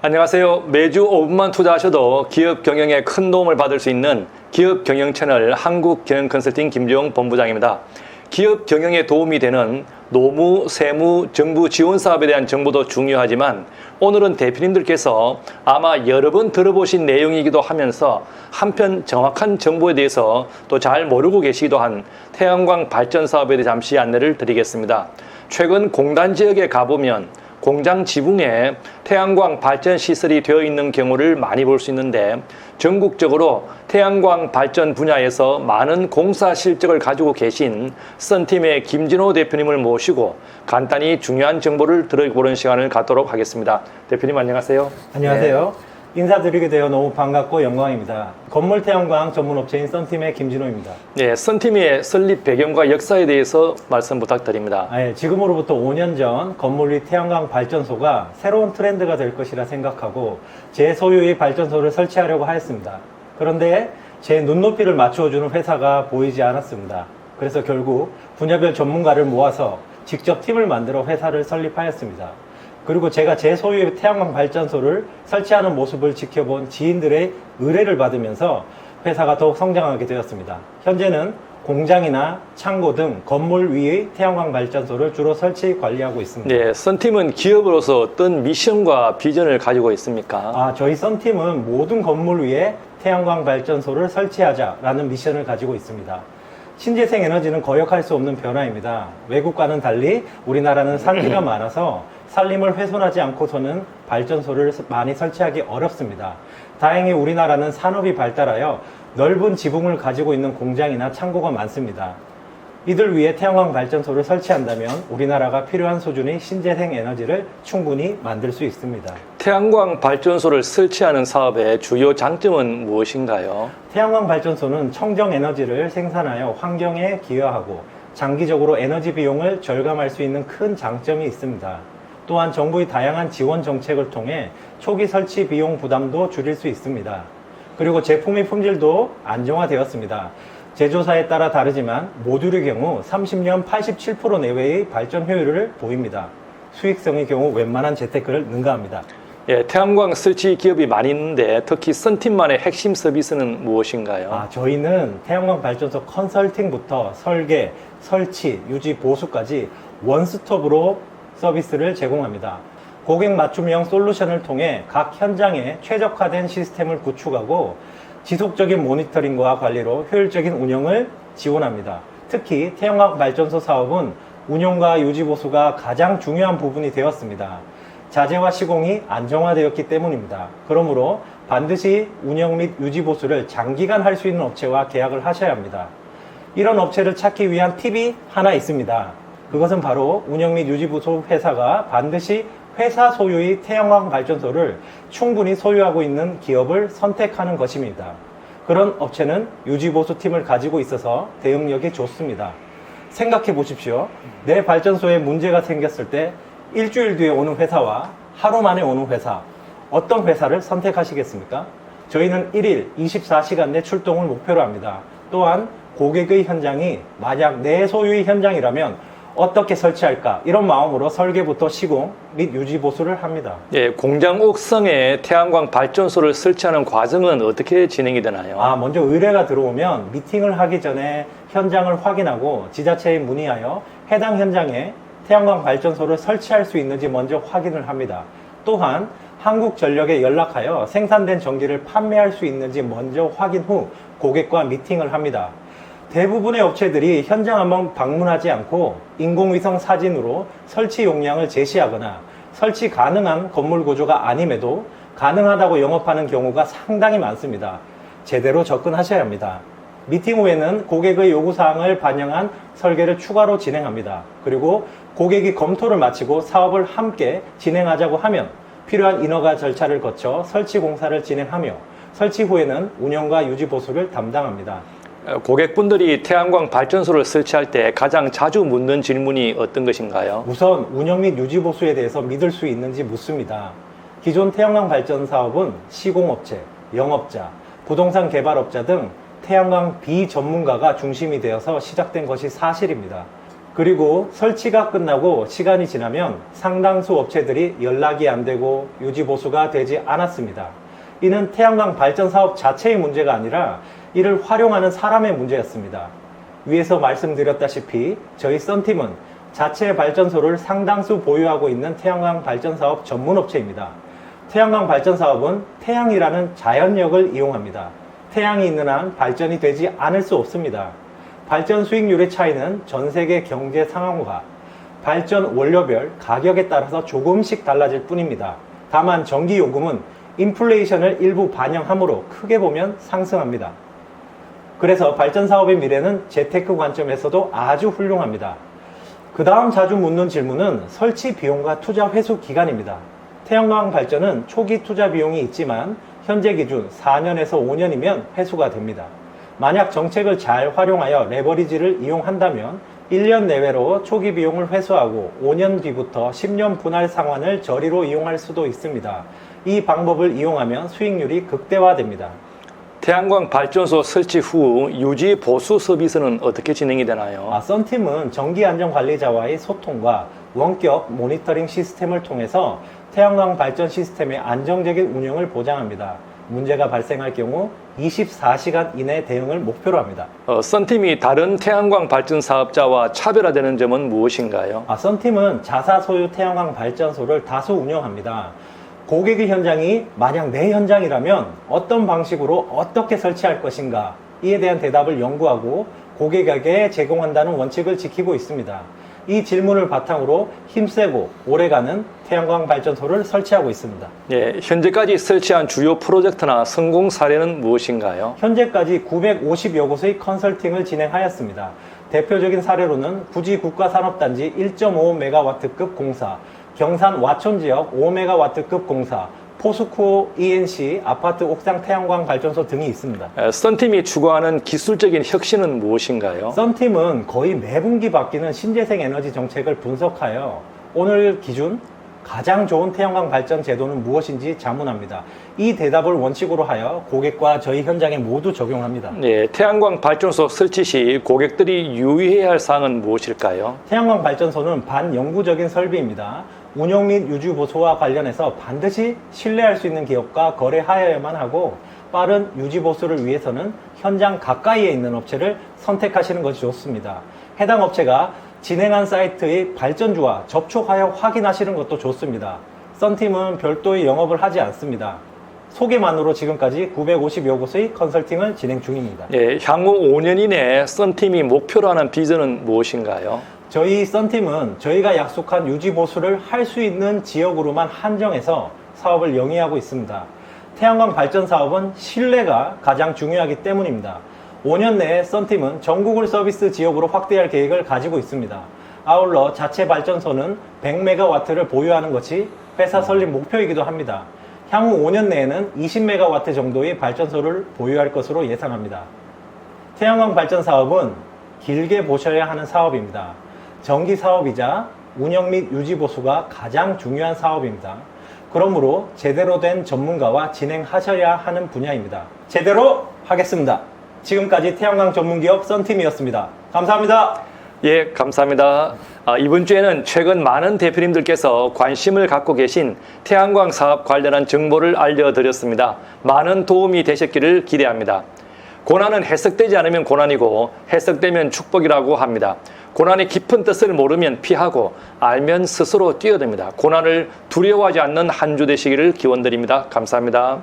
안녕하세요. 매주 5분만 투자하셔도 기업 경영에 큰 도움을 받을 수 있는 기업 경영 채널 한국경영컨설팅 김주영 본부장입니다. 기업 경영에 도움이 되는 노무, 세무, 정부 지원 사업에 대한 정보도 중요하지만 오늘은 대표님들께서 아마 여러 번 들어보신 내용이기도 하면서 한편 정확한 정보에 대해서 또 잘 모르고 계시기도 한 태양광 발전 사업에 대해 잠시 안내를 드리겠습니다. 최근 공단 지역에 가보면 공장 지붕에 태양광 발전 시설이 되어 있는 경우를 많이 볼 수 있는데 전국적으로 태양광 발전 분야에서 많은 공사 실적을 가지고 계신 썬팀의 김진호 대표님을 모시고 간단히 중요한 정보를 들어보는 시간을 갖도록 하겠습니다. 대표님 안녕하세요. 안녕하세요. 네. 인사드리게 되어 너무 반갑고 영광입니다. 건물 태양광 전문업체인 썬팀의 김진호입니다. 네, 썬팀의 설립 배경과 역사에 대해서 말씀 부탁드립니다. 지금으로부터 5년 전 건물 위 태양광 발전소가 새로운 트렌드가 될 것이라 생각하고 제 소유의 발전소를 설치하려고 하였습니다. 그런데 제 눈높이를 맞추어주는 회사가 보이지 않았습니다. 그래서 결국 분야별 전문가를 모아서 직접 팀을 만들어 회사를 설립하였습니다. 그리고 제가 제 소유의 태양광 발전소를 설치하는 모습을 지켜본 지인들의 의뢰를 받으면서 회사가 더욱 성장하게 되었습니다. 현재는 공장이나 창고 등 건물 위의 태양광 발전소를 주로 설치 관리하고 있습니다. 네, 썬팀은 기업으로서 어떤 미션과 비전을 가지고 있습니까? 저희 썬팀은 모든 건물 위에 태양광 발전소를 설치하자라는 미션을 가지고 있습니다. 신재생 에너지는 거역할 수 없는 변화입니다. 외국과는 달리 우리나라는 산지가 많아서 산림을 훼손하지 않고서는 발전소를 많이 설치하기 어렵습니다. 다행히 우리나라는 산업이 발달하여 넓은 지붕을 가지고 있는 공장이나 창고가 많습니다. 이들 위해 태양광 발전소를 설치한다면 우리나라가 필요한 수준의 신재생 에너지를 충분히 만들 수 있습니다. 태양광 발전소를 설치하는 사업의 주요 장점은 무엇인가요? 태양광 발전소는 청정 에너지를 생산하여 환경에 기여하고 장기적으로 에너지 비용을 절감할 수 있는 큰 장점이 있습니다. 또한 정부의 다양한 지원 정책을 통해 초기 설치 비용 부담도 줄일 수 있습니다. 그리고 제품의 품질도 안정화되었습니다. 제조사에 따라 다르지만 모듈의 경우 30년 87% 내외의 발전 효율을 보입니다. 수익성의 경우 웬만한 재테크를 능가합니다. 예, 태양광 설치 기업이 많이 있는데 특히 썬팀만의 핵심 서비스는 무엇인가요? 저희는 태양광 발전소 컨설팅부터 설계, 설치, 유지, 보수까지 원스톱으로 서비스를 제공합니다. 고객 맞춤형 솔루션을 통해 각 현장에 최적화된 시스템을 구축하고 지속적인 모니터링과 관리로 효율적인 운영을 지원합니다. 특히 태양광 발전소 사업은 운영과 유지 보수가 가장 중요한 부분이 되었습니다. 자재와 시공이 안정화되었기 때문입니다. 그러므로 반드시 운영 및 유지 보수를 장기간 할 수 있는 업체와 계약을 하셔야 합니다. 이런 업체를 찾기 위한 팁이 하나 있습니다. 그것은 바로 운영 및 유지 보수 회사가 반드시 회사 소유의 태양광 발전소를 충분히 소유하고 있는 기업을 선택하는 것입니다. 그런 업체는 유지 보수 팀을 가지고 있어서 대응력이 좋습니다. 생각해 보십시오. 내 발전소에 문제가 생겼을 때 일주일 뒤에 오는 회사와 하루 만에 오는 회사, 어떤 회사를 선택하시겠습니까? 저희는 1일 24시간 내 출동을 목표로 합니다. 또한 고객의 현장이 만약 내 소유의 현장이라면 어떻게 설치할까? 이런 마음으로 설계부터 시공 및 유지 보수를 합니다. 예, 공장 옥상에 태양광 발전소를 설치하는 과정은 어떻게 진행이 되나요? 먼저 의뢰가 들어오면 미팅을 하기 전에 현장을 확인하고 지자체에 문의하여 해당 현장에 태양광 발전소를 설치할 수 있는지 먼저 확인을 합니다. 또한 한국전력에 연락하여 생산된 전기를 판매할 수 있는지 먼저 확인 후 고객과 미팅을 합니다. 대부분의 업체들이 현장 한번 방문하지 않고 인공위성 사진으로 설치 용량을 제시하거나 설치 가능한 건물 구조가 아님에도 가능하다고 영업하는 경우가 상당히 많습니다. 제대로 접근하셔야 합니다. 미팅 후에는 고객의 요구사항을 반영한 설계를 추가로 진행합니다. 그리고 고객이 검토를 마치고 사업을 함께 진행하자고 하면 필요한 인허가 절차를 거쳐 설치 공사를 진행하며 설치 후에는 운영과 유지 보수를 담당합니다. 고객분들이 태양광 발전소를 설치할 때 가장 자주 묻는 질문이 어떤 것인가요? 우선 운영 및 유지 보수에 대해서 믿을 수 있는지 묻습니다. 기존 태양광 발전 사업은 시공업체, 영업자, 부동산 개발업자 등 태양광 비전문가가 중심이 되어서 시작된 것이 사실입니다. 그리고 설치가 끝나고 시간이 지나면 상당수 업체들이 연락이 안 되고 유지 보수가 되지 않았습니다. 이는 태양광 발전 사업 자체의 문제가 아니라 이를 활용하는 사람의 문제였습니다. 위에서 말씀드렸다시피 저희 썬팀은 자체 발전소를 상당수 보유하고 있는 태양광 발전 사업 전문 업체입니다. 태양광 발전 사업은 태양이라는 자연력을 이용합니다. 태양이 있는 한 발전이 되지 않을 수 없습니다. 발전 수익률의 차이는 전 세계 경제 상황과 발전 원료별 가격에 따라서 조금씩 달라질 뿐입니다. 다만 전기 요금은 인플레이션을 일부 반영하므로 크게 보면 상승합니다. 그래서 발전 사업의 미래는 재테크 관점에서도 아주 훌륭합니다. 그 다음 자주 묻는 질문은 설치 비용과 투자 회수 기간입니다. 태양광 발전은 초기 투자 비용이 있지만 현재 기준 4년에서 5년이면 회수가 됩니다. 만약 정책을 잘 활용하여 레버리지를 이용한다면 1년 내외로 초기 비용을 회수하고 5년 뒤부터 10년 분할 상환을 저리로 이용할 수도 있습니다. 이 방법을 이용하면 수익률이 극대화됩니다. 태양광 발전소 설치 후 유지 보수 서비스는 어떻게 진행이 되나요? 썬팀은 전기안전관리자와의 소통과 원격 모니터링 시스템을 통해서 태양광 발전 시스템의 안정적인 운영을 보장합니다. 문제가 발생할 경우 24시간 이내 대응을 목표로 합니다. 썬팀이 다른 태양광 발전 사업자와 차별화되는 점은 무엇인가요? 썬팀은 자사 소유 태양광 발전소를 다수 운영합니다. 고객의 현장이 만약 내 현장이라면 어떤 방식으로 어떻게 설치할 것인가 이에 대한 대답을 연구하고 고객에게 제공한다는 원칙을 지키고 있습니다. 이 질문을 바탕으로 힘세고 오래가는 태양광 발전소를 설치하고 있습니다. 예, 현재까지 설치한 주요 프로젝트나 성공 사례는 무엇인가요? 현재까지 950여 곳의 컨설팅을 진행하였습니다. 대표적인 사례로는 구지 국가산업단지 1.5MW급 공사, 경산 와촌 지역 5MW급 공사, 포스코 ENC 아파트 옥상 태양광 발전소 등이 있습니다. 썬팀이 추구하는 기술적인 혁신은 무엇인가요? 썬팀은 거의 매분기 바뀌는 신재생 에너지 정책을 분석하여 오늘 기준 가장 좋은 태양광 발전 제도는 무엇인지 자문합니다. 이 대답을 원칙으로 하여 고객과 저희 현장에 모두 적용합니다. 네, 태양광 발전소 설치 시 고객들이 유의해야 할 사항은 무엇일까요? 태양광 발전소는 반영구적인 설비입니다. 운영 및 유지 보수와 관련해서 반드시 신뢰할 수 있는 기업과 거래하여야만 하고 빠른 유지 보수를 위해서는 현장 가까이에 있는 업체를 선택하시는 것이 좋습니다. 해당 업체가 진행한 사이트의 발전주와 접촉하여 확인하시는 것도 좋습니다. 썬팀은 별도의 영업을 하지 않습니다. 소개만으로 지금까지 950여 곳의 컨설팅을 진행 중입니다. 예, 향후 5년 이내에 썬팀이 목표로 하는 비전은 무엇인가요? 저희 썬팀은 저희가 약속한 유지 보수를 할 수 있는 지역으로만 한정해서 사업을 영위하고 있습니다. 태양광 발전 사업은 신뢰가 가장 중요하기 때문입니다. 5년 내에 썬팀은 전국을 서비스 지역으로 확대할 계획을 가지고 있습니다. 아울러 자체 발전소는 100MW를 보유하는 것이 회사 설립 목표이기도 합니다. 향후 5년 내에는 20MW 정도의 발전소를 보유할 것으로 예상합니다. 태양광 발전 사업은 길게 보셔야 하는 사업입니다. 정기 사업이자 운영 및 유지 보수가 가장 중요한 사업입니다. 그러므로 제대로 된 전문가와 진행하셔야 하는 분야입니다. 제대로 하겠습니다. 지금까지 태양광 전문기업 썬팀이었습니다. 감사합니다. 예, 감사합니다. 이번 주에는 최근 많은 대표님들께서 관심을 갖고 계신 태양광 사업 관련한 정보를 알려드렸습니다. 많은 도움이 되셨기를 기대합니다. 고난은 해석되지 않으면 고난이고 해석되면 축복이라고 합니다. 고난의 깊은 뜻을 모르면 피하고 알면 스스로 뛰어듭니다. 고난을 두려워하지 않는 한 주 되시기를 기원드립니다. 감사합니다.